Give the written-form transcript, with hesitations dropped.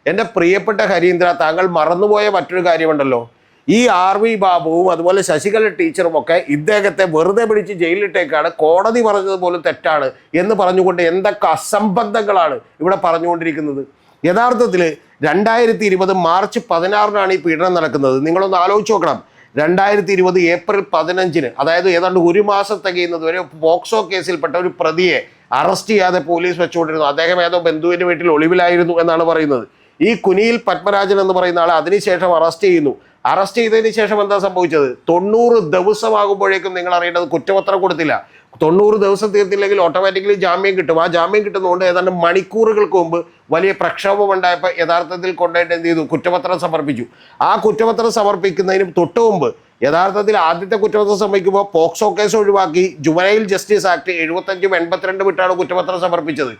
എൻ്റെ പ്രിയപ്പെട്ട ഹരീന്ദ്ര, താങ്കൾ മറന്നുപോയ മറ്റൊരു കാര്യമുണ്ടല്ലോ. ഈ RV ബാബുവും അതുപോലെ ശശികല ടീച്ചറും ഒക്കെ ഇദ്ദേഹത്തെ വെറുതെ പിടിച്ച് ജയിലിലിട്ടേക്കാണ്, കോടതി പറഞ്ഞതുപോലും തെറ്റാണ് എന്ന് പറഞ്ഞുകൊണ്ട് എന്തൊക്കെ അസംബന്ധങ്ങളാണ് ഇവിടെ പറഞ്ഞുകൊണ്ടിരിക്കുന്നത്. യഥാർത്ഥത്തിൽ 2020 മാർച്ച് 16 ഈ പീഡനം നടക്കുന്നത്. നിങ്ങളൊന്ന് ആലോചിച്ച് നോക്കണം. 2020 ഏപ്രിൽ 15, അതായത് ഏതാണ്ട് ഒരു മാസം തികയുന്നത് വരെ പോക്സോ കേസിൽപ്പെട്ട ഒരു പ്രതിയെ അറസ്റ്റ് ചെയ്യാതെ പോലീസ് വെച്ചുകൊണ്ടിരുന്നു. അദ്ദേഹം ഏതോ ബന്ധുവിൻ്റെ വീട്ടിൽ ഒളിവിലായിരുന്നു എന്നാണ് പറയുന്നത്. ഈ കുനിയിൽ പത്മരാജൻ എന്ന് പറയുന്ന ആളെ അതിനുശേഷം അറസ്റ്റ് ചെയ്യുന്നു. അറസ്റ്റ് ചെയ്തതിന് ശേഷം എന്താ സംഭവിച്ചത്? 90 ദിവസമാകുമ്പോഴേക്കും നിങ്ങൾ അറിയേണ്ടത് കുറ്റപത്രം കൊടുത്തില്ല. 90 ദിവസം തീർത്തില്ലെങ്കിൽ ഓട്ടോമാറ്റിക്കലി ജാമ്യം കിട്ടും. ആ ജാമ്യം കിട്ടുന്നതുകൊണ്ട് ഏതാണ്ട് മണിക്കൂറുകൾക്ക് മുമ്പ് വലിയ പ്രക്ഷോഭം ഉണ്ടായപ്പോൾ യഥാർത്ഥത്തിൽ കൊണ്ടുപോയിട്ട് എന്ത് ചെയ്തു? കുറ്റപത്രം സമർപ്പിച്ചു. ആ കുറ്റപത്രം സമർപ്പിക്കുന്നതിന് തൊട്ട് മുമ്പ് യഥാർത്ഥത്തിൽ ആദ്യത്തെ കുറ്റപത്രം സമർപ്പിക്കുമ്പോൾ പോക്സോ കേസ് ഒഴിവാക്കി ജുവനൈൽ ജസ്റ്റിസ് ആക്ട് 75-82 വിട്ടാണ് കുറ്റപത്രം സമർപ്പിച്ചത്.